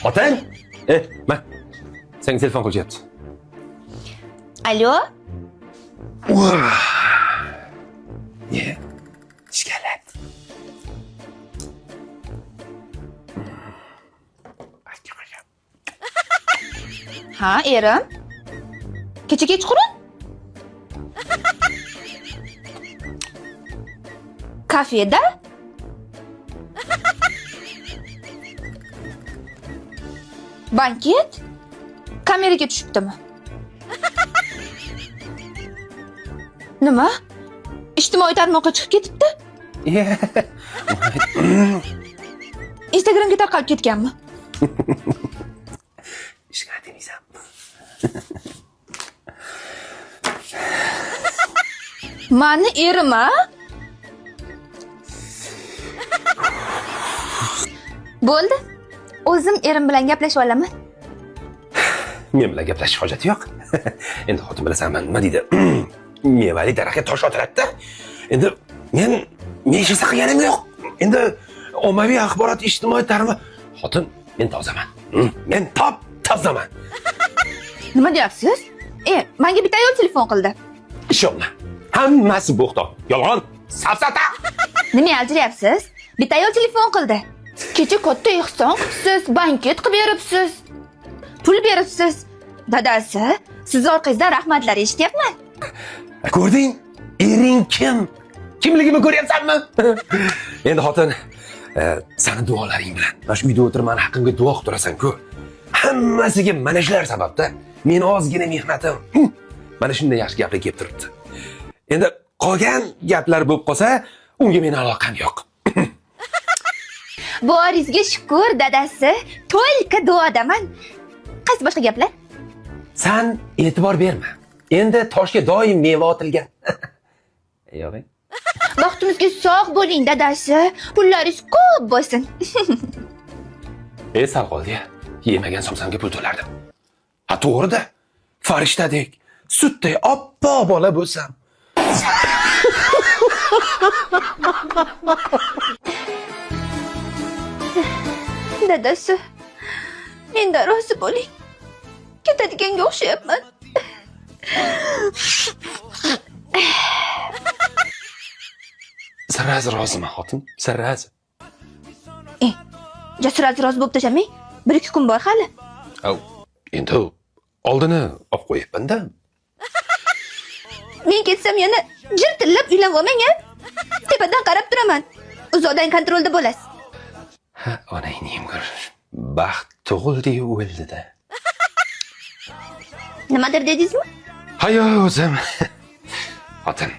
Xotin? Ma. Senga telefon qilyapti. Alo? Ye. Ishkalat. Ha, erim. Kecha kechqurun? Kafeda? Banket? Kameraga tushibdimi? Nima? Ijtimoiy tarmoqqa chiqib ketibdi? Instagramga tarqalib ketganmi? Ishga demaysan. Mani erim a? Bo'ldi. O'zim erim bilan gaplashib olaman. Men bilan gaplashish hojati yo'q. Endi xotin bilasanmi, nima deydi? Mevali daraxtga tosh otiladi-da. Endi men ishsa qilganim yo'q. Endi ommaviy axborot ijtimoiy tarmoq xotin men tozaman. Men tozaman. Nima deyapsiz? Menga bitta ayol telefon qildi. Ishonma. Hammasi bo'xton. Yolg'on, safsata. Nima aljiryapsiz? Bitta ayol telefon qildi. Kecha katta ehson qilibsiz, banket qilib beribsiz. Pul beribsiz. Dadasi, siz orqangizdan rahmatlar eshityapman. Ko'rding? Ering kim? Kimligimni ko'ryapsanmi? Endi xotin, seni duolaring bilan mana shu uyda o'tirib meni haqqimga duo qilib turasan-ku. Hammasiga mana shular sababda men ozgina mehnatim mana shunday yaxshi gaplar kelib turibdi. Endi qolgan gaplar bo'lib qolsa, unga meni aloqam yo'q. Boringizga shukr, dadasi. To'lka duodaman. Qaysi boshqa gaplar? Sen e'tibor berma. Endi toshga doim meva otilgan. Yo'q. Baxtimizga sog' bo'ling, dadasi. Pullaringiz ko'p bo'lsin. Sal qoldi. Yemagan somsamga pul to'lardim. Ha, to'g'ri-da. Farishtadek, sutday oppoq bola bo'lsam. Dadasi, mendan rozi bo'ling. Ketadiganga o'xshayapman. Sirraz roziman xotin, sirraz. Jasur rozi bo'lib tashamang. 1-2 kun bor hali. Endi oldini olib qo'yapman-da. Men ketsam yana jirtillab uylanib olmang-a. Tepadan qarab turaman. Uzoqdan kontrolda bo'lasiz. Ha, onangning bir baxt tug'ildi o'ldi-da. Nimadir dedingizmi? Hayo o'zim. Xotin,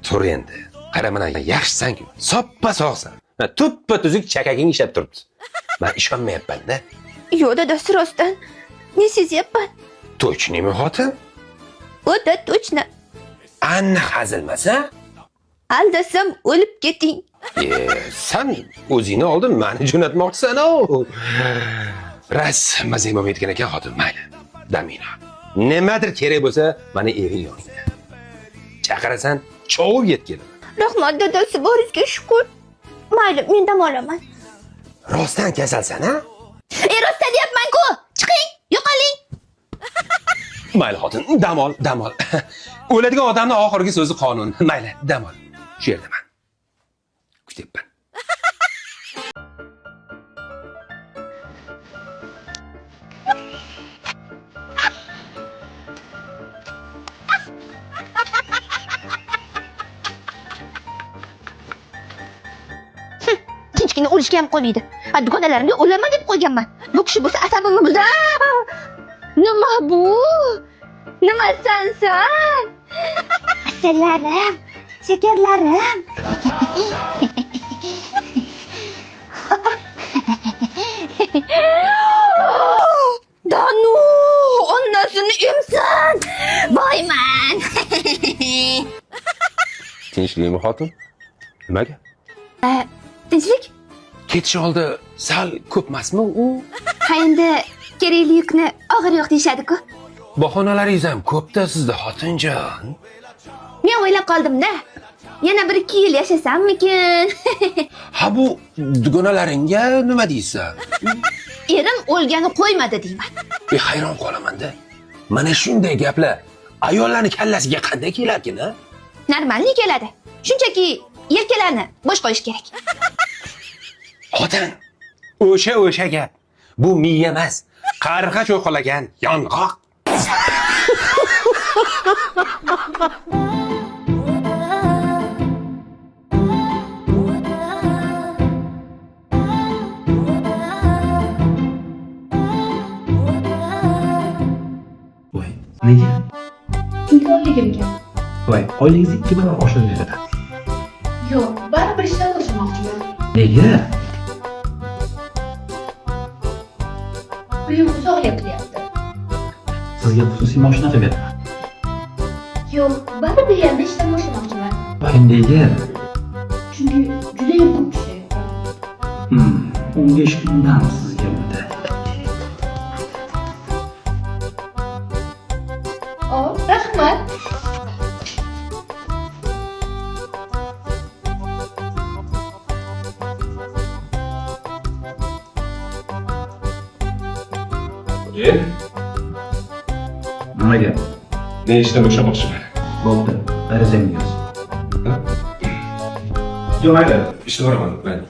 tur endi. Qara mana yaxshisan-ku. Soppa sog'san. Tuppa tuzuk chakaging ishab turibdi. Men ishonmayapman-da. Yo'q, dadasi rostdan. Men sezyapman. Точныйmi xotin? O'ta точно. Aniq hazilmasa? Aldasam o'lib keting. Sen o'zingni oldin meni jo'natmoqchisan-ku. Ras mazam bo'lmayotgan ekan xotin, mayli. Damina. Nimadir kerak bo'lsa, meni ering yoningda. Chaqirasan, chovib yet kelaman. Rahmat dadasi, boringizga shukr. Mayli, men dam olaman. Rostdan kasalsan-a? Rostdan deyapman-ku. Chiqing, yo'qoling. Mayli xotin, dam ol. O'ladigan odamning oxirgi so'zi qonun. Mayli, dam ol. Shu yerdaman. Kutyapman. Tinchgina o'lishga ham qo'ymaydi. Dugonalarimga o'laman deb qo'yganman. Bu kishi bo'lsa asabimni buzar. Nima bu? Nimasan sen? Asalarim, shakarlarim. Danu, onnasini emsan. Boyman. Tinchlikmi xotin? Nimaga? Tinchlik? Ketish oldi sal ko'pmasmi u? Ha, endi kerakli yukni og'ir yo'q deyishadi-ku. Bahonalaringiz ham ko'p-da sizda xotinjon. Men o'ylab qoldim-da. Yana 1-2 yil yashasammikin? Ha, bu dugonalaringga nima deysan? erim o'lgani qo'ymadi deyman. Hayron qolaman-da. Mana shunday gaplar ayollarning kallasiga qanday kelarkin, a? Normalniy keladi. Shunchaki yelkalarni bo'sh qo'yish kerak. Xotin, o'sha gap. Bu miya emas, qarg'a cho'qalagan yong'oq. Voy, nega? Chunki oyligimga. Voy, oylingiz 2 barobar oshaveradi. Yo'q, baribir ishdan o'chirmoqchiman. Nega? Uyim uzoqlayapti. Sizga xususiy mashina qilib beraman. Yo'q, baribir yana ishdan boshlamoqchiman. Voy, nega? Chunki juda ham ko'p ishlayapman. 15 kundan sizga muddat. Rahmat. Nimaga? Ne ishdan bo'shamoqchiman? Bo'pti, arizangiz yoz. Yo'q, mayli, ishga boraman men.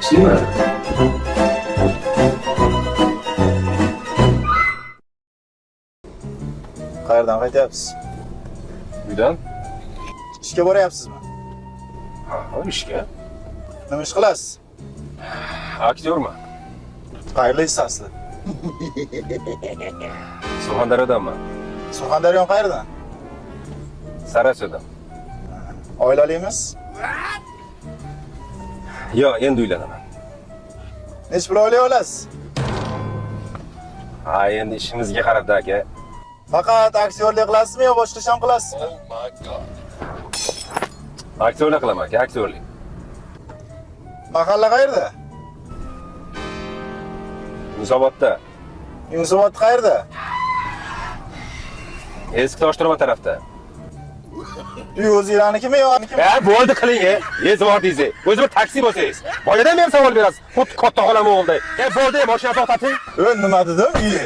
Ishlayman. Qayerdan qaytyapsiz? Uydan? Ishga boryapsizmi? Ha, ishga. Nima ish qilasiz? Aktyorman. Qayerda ishsizlar? Surxondaryodanman. Surxondaryo qayerdan? Sarasodan. Oilalimiz? Yo'q, endi uylanaman. Nech pul oylay olasiz? Ha, endi ishimizga qarab-da aka. Faqat aktyorlik qilasizmi yo boshqa ish ham qilasizmi? Aktyorlik qilaman aka, aktyorlik. Mahalla qayerda? Yunusobodda. Yunusobod qayerda? Eski Toshtirma tarafda. Uy o'zingiznikimi yo? Bo'ldi qiling, ezvordingiz. O'zi bir taksi bo'lsangiz. Boyadan men savol berasiz. Xuddi katta xolam o'g'ilday. Bo'ldi, mashina to'xtating. Nima dedim? Uyi.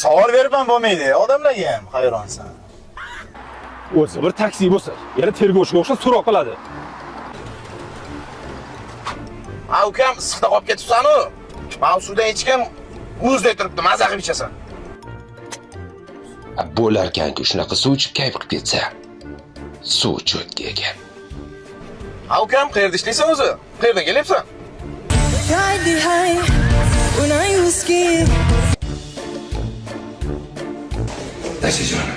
Savol berib ham bo'lmaydi. Odamlarga ham hayronsan. O'zi bir taksi bo'lsa, yana tergovchiga o'xshab so'roq qiladi. Ukam issiqda qolib ketibsan-ku. Mavsudan ichgan muzday turibdi, maza qilib ichasan. Bo'larkan-ku shunaqa suv ichib kayf qilib ketsa. Suv cho'tga ekan. Ukam qayerda ishlaysan o'zi? Qayerdan kelyapsan? Ride high when I was scared. Tashajon.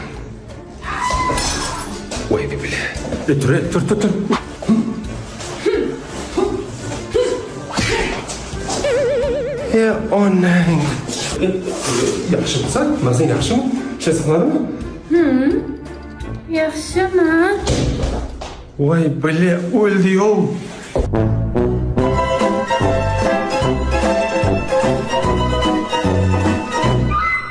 Voy bibili. Tur. Onang. Yaxshimisan? Mazang yaxshimi? Ishlaysan qiladimi? Yaxshiman. Voy, o'ldi-yu.